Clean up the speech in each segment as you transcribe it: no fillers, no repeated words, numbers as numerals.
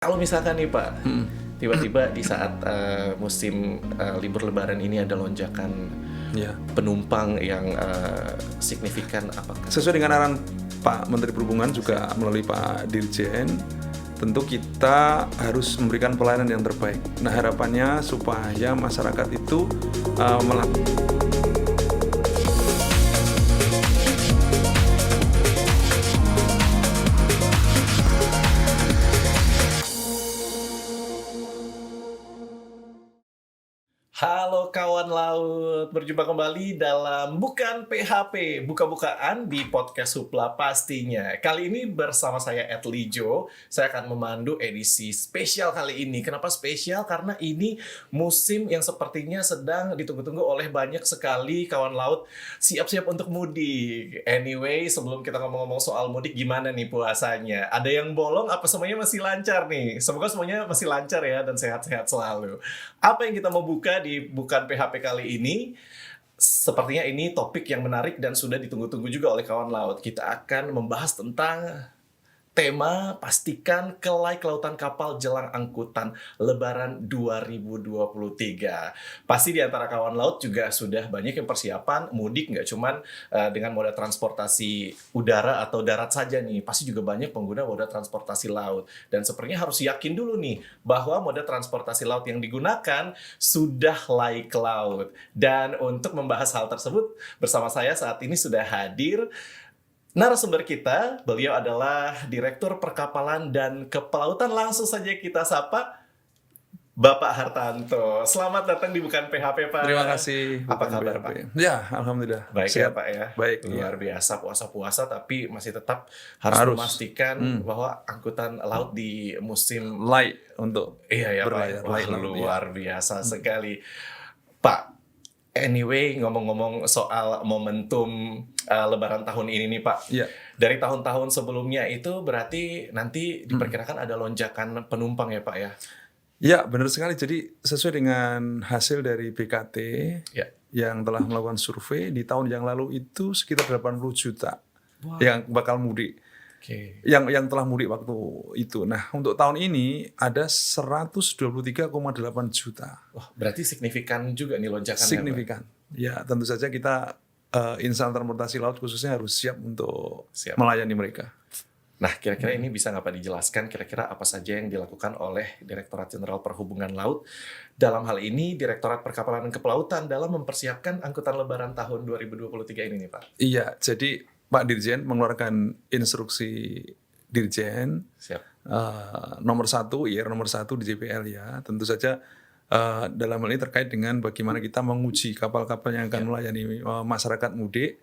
Kalau misalkan nih Pak, Mhm. tiba-tiba di saat musim libur Lebaran ini ada lonjakan Iya. penumpang yang signifikan, apakah Sesuai dengan arahan Pak Menteri Perhubungan juga melalui Pak Dirjen, tentu kita harus memberikan pelayanan yang terbaik. Nah, harapannya supaya masyarakat itu melakukan. Halo kawan laut, berjumpa kembali dalam Bukan PHP, buka-bukaan di podcast Supla pastinya. Kali ini bersama saya Edlijo, saya akan memandu edisi spesial kali ini. Kenapa spesial? Karena ini musim yang sepertinya sedang ditunggu-tunggu oleh banyak sekali kawan laut siap-siap untuk mudik. Anyway, sebelum kita ngomong-ngomong soal mudik, gimana nih puasanya? Ada yang bolong apa semuanya masih lancar nih? Semoga semuanya masih lancar ya dan sehat-sehat selalu. Apa yang kita mau buka di Bukan PHP kali ini? Sepertinya ini topik yang menarik dan sudah ditunggu-tunggu juga oleh kawan laut. Kita akan membahas tentang tema pastikan kelai kelautan kapal jelang angkutan Lebaran 2023. Pasti di antara kawan laut juga sudah banyak yang persiapan mudik, nggak cuman dengan moda transportasi udara atau darat saja nih. Pasti juga banyak pengguna moda transportasi laut. Dan sepertinya harus yakin dulu nih bahwa moda transportasi laut yang digunakan sudah layak laut. Dan untuk membahas hal tersebut bersama saya saat ini sudah hadir narasumber kita. Beliau adalah Direktur Perkapalan dan Kepelautan. Langsung saja kita sapa Bapak Hartanto. Selamat datang di Bukan PHP, Pak. Terima kasih. Apa Bukan kabar, PHP. Pak? Ya, alhamdulillah. Baik ya, Sehat. Pak ya. Baik. Luar Ya. biasa puasa-puasa, tapi masih tetap harus memastikan bahwa angkutan laut di musim Light untuk iya ya, berlayar. Pak. Wah, Light laut, luar biasa sekali, Pak. Anyway, ngomong-ngomong soal momentum Lebaran tahun ini nih, Pak. Iya. Dari tahun-tahun sebelumnya itu berarti nanti diperkirakan ada lonjakan penumpang ya, Pak ya? Ya, benar sekali. Jadi sesuai dengan hasil dari BKT Ya. yang telah melakukan survei di tahun yang lalu itu sekitar 80 juta Wow. yang bakal mudik. Oke. Yang telah mudik waktu itu. Nah, untuk tahun ini ada 123,8 juta. Wah, berarti signifikan juga nih lonjakannya, Pak? Signifikan. Ya, tentu saja kita insan transportasi laut khususnya harus siap untuk Siap. melayani mereka. Nah, kira-kira ini bisa nggak Pak dijelaskan kira-kira apa saja yang dilakukan oleh Direktorat Jenderal Perhubungan Laut, dalam hal ini Direktorat Perkapalan dan Kepelautan dalam mempersiapkan angkutan Lebaran tahun 2023 ini nih, Pak? Iya, jadi Pak Dirjen mengeluarkan instruksi Dirjen Siap. nomor 1, IR nomor 1 di JPL ya. Tentu saja dalam hal ini terkait dengan bagaimana kita menguji kapal-kapal yang akan melayani masyarakat mudik.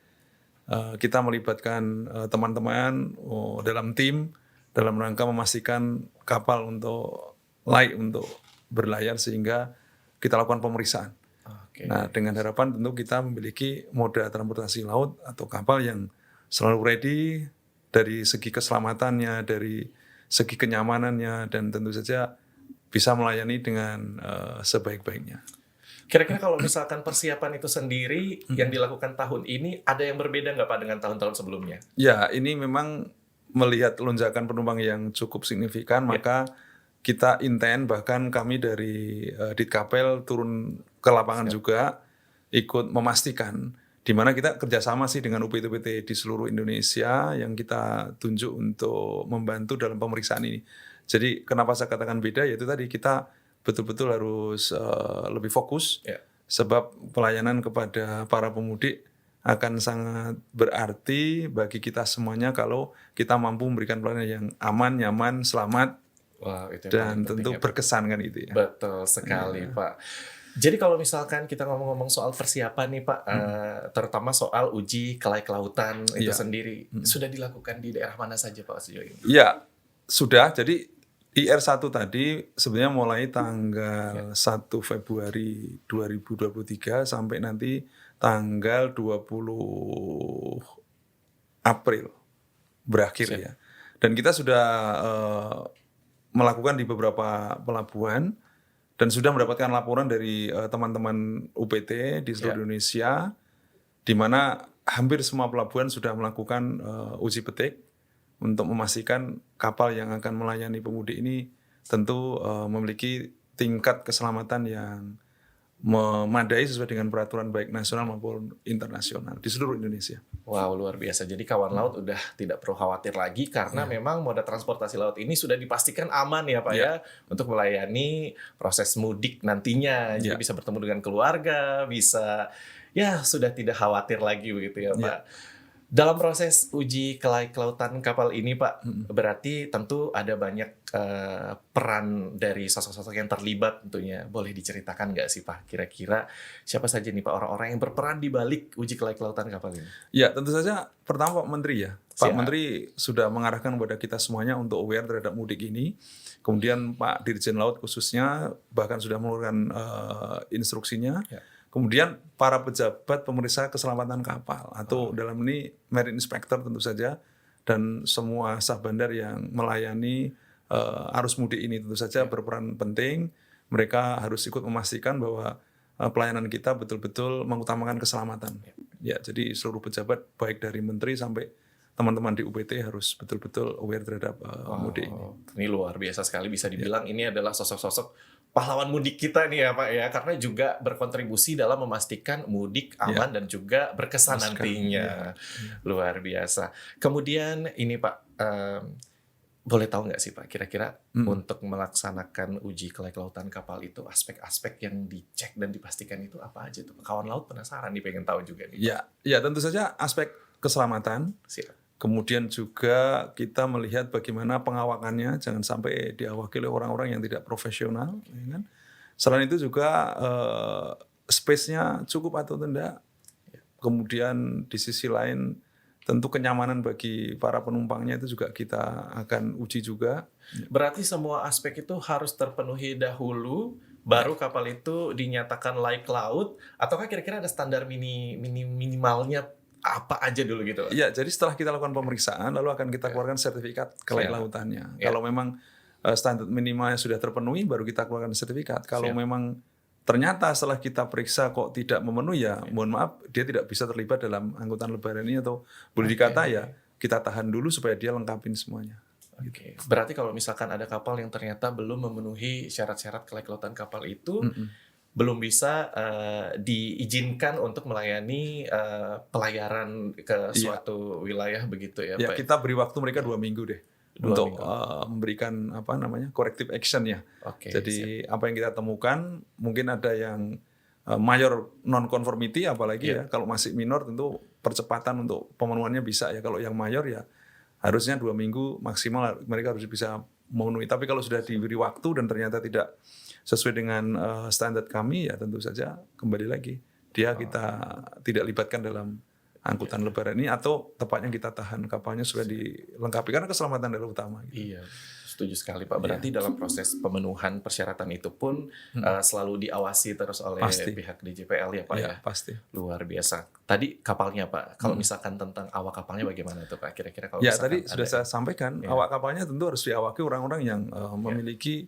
Kita melibatkan teman-teman dalam tim dalam rangka memastikan kapal untuk layak untuk berlayar sehingga kita lakukan pemeriksaan. Oke. Nah, dengan harapan tentu kita memiliki moda transportasi laut atau kapal yang selalu ready dari segi keselamatannya, dari segi kenyamanannya, dan tentu saja bisa melayani dengan sebaik-baiknya. Kira-kira kalau misalkan persiapan itu sendiri yang dilakukan tahun ini, ada yang berbeda nggak Pak dengan tahun-tahun sebelumnya? Ya, ini memang melihat lonjakan penumpang yang cukup signifikan, maka kita intent, bahkan kami dari Ditkapel turun ke lapangan juga, ikut memastikan, di mana kita kerjasama sih dengan UPT-UPT di seluruh Indonesia yang kita tunjuk untuk membantu dalam pemeriksaan ini. Jadi kenapa saya katakan beda, yaitu tadi kita betul-betul harus lebih fokus, sebab pelayanan kepada para pemudik akan sangat berarti bagi kita semuanya kalau kita mampu memberikan pelayanan yang aman, nyaman, selamat, Wah, itu yang dan paling tentu penting ya, Pak. berkesan kan itu ya. Betul sekali, Pak. Jadi kalau misalkan kita ngomong-ngomong soal persiapan nih, Pak, terutama soal uji kelai kelautan itu sendiri, sudah dilakukan di daerah mana saja, Pak, sejauh ini? Ya, sudah. Jadi IR1 tadi sebenarnya mulai tanggal 1 Februari 2023 sampai nanti tanggal 20 April berakhir ya. Dan kita sudah melakukan di beberapa pelabuhan dan sudah mendapatkan laporan dari teman-teman UPT di seluruh Indonesia, di mana hampir semua pelabuhan sudah melakukan uji petik untuk memastikan kapal yang akan melayani pemudik ini tentu memiliki tingkat keselamatan yang memadai sesuai dengan peraturan baik nasional maupun internasional di seluruh Indonesia. Wow, luar biasa. Jadi kawan laut udah tidak perlu khawatir lagi karena memang moda transportasi laut ini sudah dipastikan aman ya Pak ya untuk melayani proses mudik nantinya. Jadi bisa bertemu dengan keluarga, bisa ya sudah tidak khawatir lagi begitu ya Pak. Dalam proses uji kelautan kapal ini Pak, berarti tentu ada banyak peran dari sosok-sosok yang terlibat tentunya. Boleh diceritakan nggak sih Pak, kira-kira siapa saja nih Pak orang-orang yang berperan di balik uji kelautan kapal ini? Ya, tentu saja pertama Pak Menteri ya. Pak Siap. Menteri sudah mengarahkan kepada kita semuanya untuk aware terhadap mudik ini. Kemudian Pak Dirjen Laut khususnya bahkan sudah mengeluarkan instruksinya. Kemudian para pejabat pemeriksa keselamatan kapal atau dalam ini Marine Inspector tentu saja dan semua sah bandar yang melayani arus mudik ini tentu saja berperan penting. Mereka harus ikut memastikan bahwa pelayanan kita betul-betul mengutamakan keselamatan. Ya, jadi seluruh pejabat baik dari menteri sampai teman-teman di UPT harus betul-betul aware terhadap mudik ini. Ini luar biasa sekali, bisa dibilang ini adalah sosok-sosok pahlawan mudik kita nih ya Pak ya, karena juga berkontribusi dalam memastikan mudik aman dan juga berkesan nantinya. Luar biasa. Kemudian ini Pak, boleh tahu nggak sih Pak, kira-kira untuk melaksanakan uji kelautan kapal itu aspek-aspek yang dicek dan dipastikan itu apa aja tuh? Kawan laut penasaran nih, pengen tahu juga nih. Ya tentu saja aspek keselamatan. Siap. Kemudian juga kita melihat bagaimana pengawakannya, jangan sampai diawaki oleh orang-orang yang tidak profesional. Ya kan? Selain itu juga space-nya cukup atau tidak. Kemudian di sisi lain tentu kenyamanan bagi para penumpangnya itu juga kita akan uji juga. Berarti semua aspek itu harus terpenuhi dahulu, baru kapal itu dinyatakan layak laut, ataukah kira-kira ada standar minimalnya apa aja dulu gitu? Ya, jadi setelah kita lakukan pemeriksaan, lalu akan kita keluarkan sertifikat kelayak lautannya. Kalau memang standar minimalnya sudah terpenuhi, baru kita keluarkan sertifikat. Kalau memang ternyata setelah kita periksa kok tidak memenuhi, ya mohon maaf, dia tidak bisa terlibat dalam angkutan lebaran ini, atau boleh dikata ya kita tahan dulu supaya dia lengkapin semuanya. Oke. Berarti kalau misalkan ada kapal yang ternyata belum memenuhi syarat-syarat kelayak lautan kapal itu, belum bisa diizinkan untuk melayani pelayaran ke suatu wilayah begitu ya Pak? Kita beri waktu mereka 2 minggu deh untuk memberikan corrective action ya. Jadi apa yang kita temukan mungkin ada yang mayor non-conformity, apalagi ya kalau masih minor tentu percepatan untuk pemenuhannya bisa ya. Kalau yang mayor ya harusnya 2 minggu maksimal mereka harus bisa memenuhi. Tapi kalau sudah diberi waktu dan ternyata tidak sesuai dengan standar kami, ya tentu saja kembali lagi dia kita tidak libatkan dalam angkutan lebaran ini, atau tepatnya kita tahan kapalnya supaya dilengkapi karena keselamatan adalah utama. Gitu. Iya, setuju sekali Pak. Berarti dalam proses pemenuhan persyaratan itu pun selalu diawasi terus oleh pihak DJPL ya Pak ya? Pasti. Luar biasa. Tadi kapalnya Pak, kalau misalkan tentang awak kapalnya bagaimana tuh Pak? Kira-kira kalau misalkan tadi sudah saya sampaikan, awak kapalnya tentu harus diawaki orang-orang yang memiliki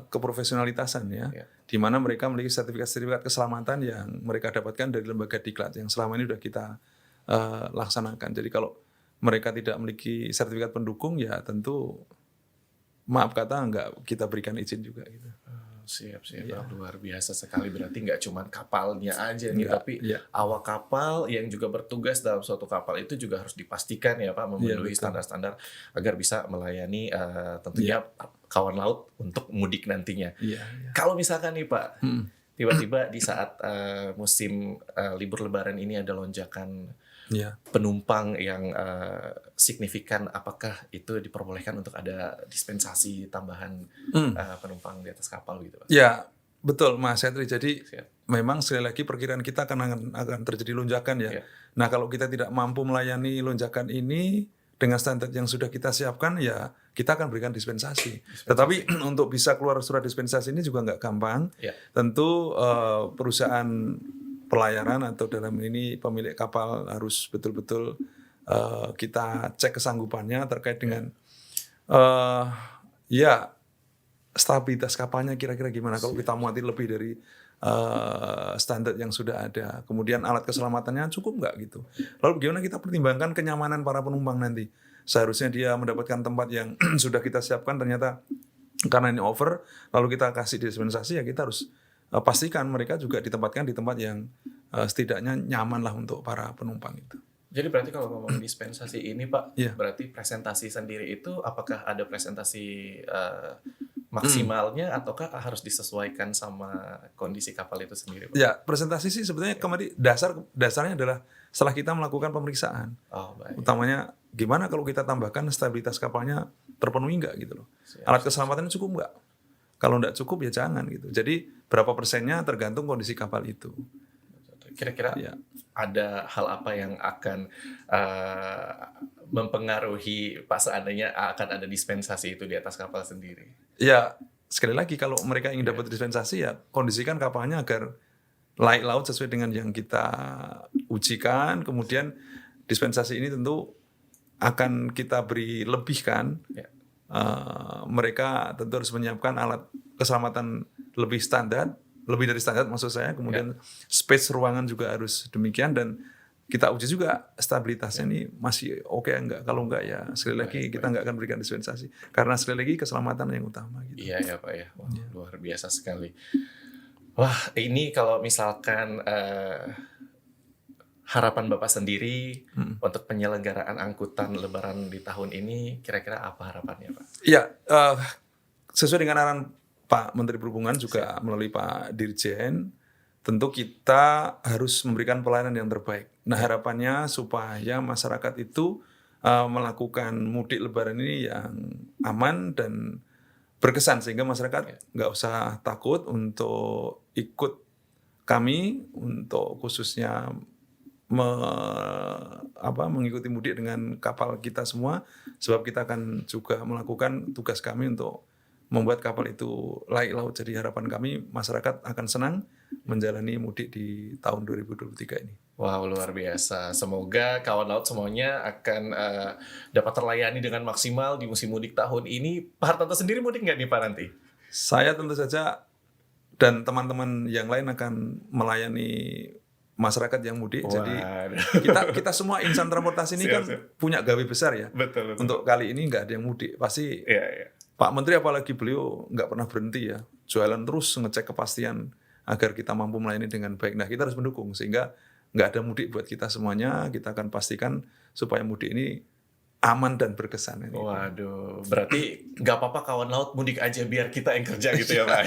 keprofesionalitasan ya, di mana mereka memiliki sertifikat keselamatan yang mereka dapatkan dari lembaga diklat yang selama ini sudah kita laksanakan. Jadi kalau mereka tidak memiliki sertifikat pendukung, ya tentu maaf kata nggak kita berikan izin juga gitu. Siap. Luar biasa sekali. Berarti nggak cuma kapalnya aja nih, tapi awak kapal yang juga bertugas dalam suatu kapal itu juga harus dipastikan ya Pak, memenuhi standar-standar agar bisa melayani tentunya kawan laut untuk mudik nantinya. Kalau misalkan nih Pak, tiba-tiba di saat musim libur lebaran ini ada lonjakan penumpang yang signifikan, apakah itu diperbolehkan untuk ada dispensasi tambahan penumpang di atas kapal gitu Pak? Ya, betul Mas Hendri. Jadi memang sekali lagi perkiraan kita akan terjadi lonjakan ya. Nah, kalau kita tidak mampu melayani lonjakan ini dengan standar yang sudah kita siapkan, ya kita akan berikan dispensasi. Tetapi untuk bisa keluar surat dispensasi ini juga nggak gampang. Tentu perusahaan pelayaran atau dalam ini pemilik kapal harus betul-betul kita cek kesanggupannya terkait dengan stabilitas kapalnya kira-kira gimana. Kalau kita muati lebih dari standar yang sudah ada, kemudian alat keselamatannya cukup nggak gitu. Lalu bagaimana kita pertimbangkan kenyamanan para penumpang nanti. Seharusnya dia mendapatkan tempat yang sudah kita siapkan, ternyata Karena ini over, lalu kita kasih dispensasi, ya kita harus pastikan mereka juga ditempatkan di tempat yang setidaknya nyaman lah untuk para penumpang itu. Jadi berarti kalau ngomong dispensasi ini Pak, Iya. berarti presentasi sendiri itu apakah ada presentasi maksimalnya ataukah harus disesuaikan sama kondisi kapal itu sendiri Pak? Ya, presentasi sih sebetulnya kemarin dasarnya adalah setelah kita melakukan pemeriksaan. Oh baik. Utamanya gimana kalau kita tambahkan stabilitas kapalnya terpenuhi nggak gitu loh. Siap, Alat keselamatan cukup nggak? Kalau nggak cukup ya jangan gitu. Jadi berapa persennya tergantung kondisi kapal itu. Kira-kira Ya. ada hal apa yang akan mempengaruhi Pak seandainya akan ada dispensasi itu di atas kapal sendiri? Ya, sekali lagi kalau mereka ingin dapat dispensasi ya kondisikan kapalnya agar layak laut sesuai dengan yang kita ujikan. Kemudian dispensasi ini tentu akan kita beri lebih kan. Ya. Mereka tentu harus menyiapkan alat keselamatan lebih standar, lebih dari standar maksud saya. Kemudian space ruangan juga harus demikian dan kita uji juga stabilitasnya ini masih oke enggak. Kalau enggak ya sekali lagi kita enggak akan berikan dispensasi karena sekali lagi keselamatan yang utama gitu. Iya ya Pak ya. Wah, luar biasa sekali. Wah, ini kalau misalkan harapan Bapak sendiri untuk penyelenggaraan angkutan Lebaran di tahun ini, kira-kira apa harapannya Pak? Iya, sesuai dengan arahan Pak Menteri Perhubungan juga melalui Pak Dirjen, tentu kita harus memberikan pelayanan yang terbaik. Nah harapannya supaya masyarakat itu melakukan mudik Lebaran ini yang aman dan berkesan sehingga masyarakat nggak usah takut untuk ikut kami untuk khususnya mengikuti mudik dengan kapal kita semua, sebab kita akan juga melakukan tugas kami untuk membuat kapal itu layak laut. Jadi harapan kami masyarakat akan senang menjalani mudik di tahun 2023 ini. Wow, luar biasa. Semoga kawan laut semuanya akan dapat terlayani dengan maksimal di musim mudik tahun ini. Pak Hartanto sendiri mudik nggak nih Pak nanti? Saya tentu saja dan teman-teman yang lain akan melayani masyarakat yang mudik. Jadi kita semua insan transportasi ini punya gawe besar ya. Betul. Untuk kali ini nggak ada yang mudik. Pasti Pak Menteri apalagi beliau nggak pernah berhenti ya. Jualan terus ngecek kepastian agar kita mampu melayani dengan baik. Nah kita harus mendukung sehingga nggak ada mudik buat kita semuanya. Kita akan pastikan supaya mudik ini aman dan berkesan. Waduh, berarti nggak apa-apa kawan laut mudik aja biar kita yang kerja gitu ya Pak.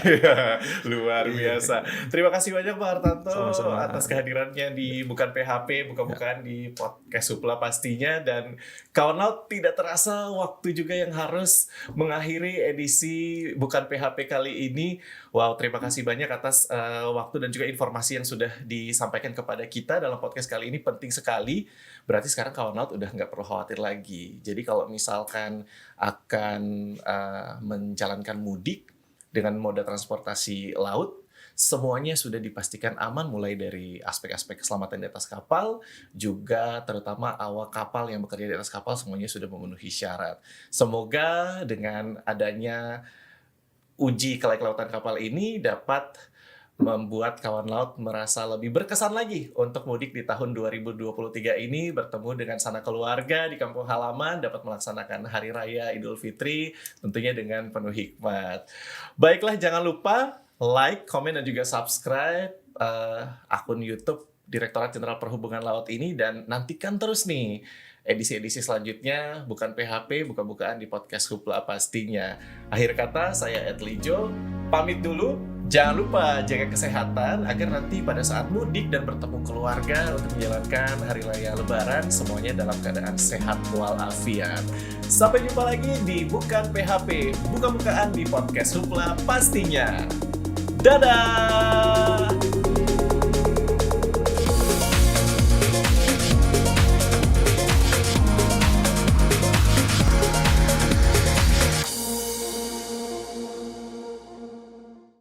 Luar biasa. Terima kasih banyak Pak Hartanto atas kehadirannya di Bukan PHP, buka-bukaan di podcast Supla pastinya. Dan kawan laut tidak terasa waktu juga yang harus mengakhiri edisi Bukan PHP kali ini. Wow, terima kasih banyak atas waktu dan juga informasi yang sudah disampaikan kepada kita dalam podcast kali ini. Penting sekali. Berarti sekarang kawan laut udah nggak perlu khawatir lagi. Jadi kalau misalkan akan menjalankan mudik dengan moda transportasi laut, semuanya sudah dipastikan aman mulai dari aspek-aspek keselamatan di atas kapal, juga terutama awak kapal yang bekerja di atas kapal semuanya sudah memenuhi syarat. Semoga dengan adanya uji kelaikan kapal ini dapat membuat kawan laut merasa lebih berkesan lagi untuk mudik di tahun 2023 ini, bertemu dengan sanak keluarga di kampung halaman, dapat melaksanakan Hari Raya Idul Fitri tentunya dengan penuh hikmat. Baiklah, jangan lupa like, komen, dan juga subscribe akun YouTube Direktorat Jenderal Perhubungan Laut ini, dan nantikan terus nih edisi-edisi selanjutnya Bukan PHP, buka-bukaan di podcast Supla pastinya. Akhir kata, saya Edlijo, pamit dulu. Jangan lupa jaga kesehatan agar nanti pada saat mudik dan bertemu keluarga untuk menjalankan Hari Raya Lebaran semuanya dalam keadaan sehat walafiat. Sampai jumpa lagi di Bukan PHP, buka-bukaan di podcast Supla pastinya. Dadah!